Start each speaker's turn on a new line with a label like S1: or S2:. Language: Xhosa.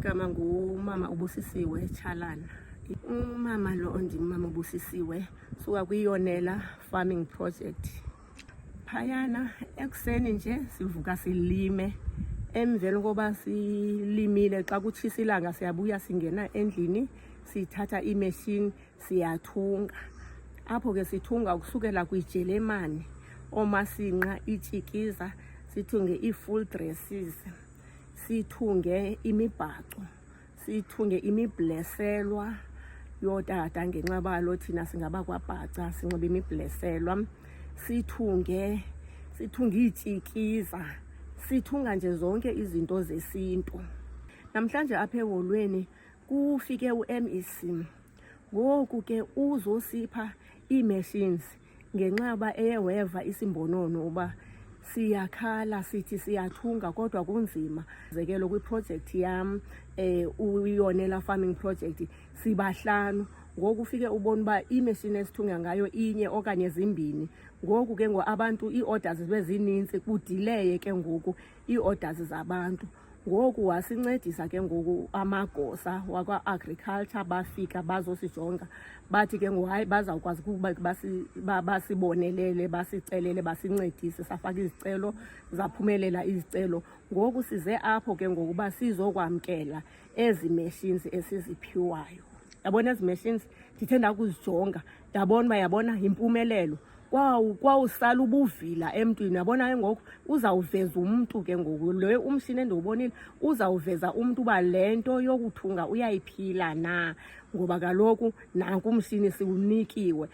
S1: igama ngumama uBusisiwe Tshalana. Umama lo ondimama uBusisiwe suka kwiYonela Farming Project. Phayana ekuseni nje sivuka silime, emveni koba silimile xa kutshisa ilanga siyabuya singena endlini sithatha imeshini siyathunga. Apho ke sithunga ukusukela kwijelemane, oomasinqa, iitshikiza, sithunge ii-full dresses, sithunge imibhaco, sithunge imibleselwa yootata ngenxa yoba lo thina singabakwabhaca sinxiba imibleselwa, sithunge iitshikiza, sithunga nje zonke izinto zesintu. Namhlanje apha eholweni kufike u-MEC, ngoku ke uzosipha ii-machines ngenxa yoba eye weva isimbonono uba siyakhala sithi siyathunga kodwa kunzima. Umzekelo kwiprojekthi yam uYonela Farming Project sibahlanu, ngoku ufike ubona uba imeshini esithunga ngayo inye okanye zimbini. Ngoku ke abantu ii-orders zibe zinintsi, kudileye ke ngoku ii-orders zabantu. Ngoku wasincedisa ke ngoku amagosa wakwa-agriculture bafika bazosijonga, bathi ke ngoku hayi bazawukwazi ukuba basibonelele, basicelele, basincedise. Safaka izicelo, zaphumelela izicelo. Ngoku size apho ke ngoku uba sizokwamkela ezi machines esiziphiwayo. Yabona ezi machines ndithe ndakuzijonga ndabona uba yabona yimpumelelo. Kwawusala ubuvila emntwini, yabona ke ngoku uzawuveza umntu ke ngoku. Lo umshini endiwubonile uzawuveza umntu uba le nto yokuthunga uyayiphila na, ngoba kaloku nanku umshini siwunikiwe.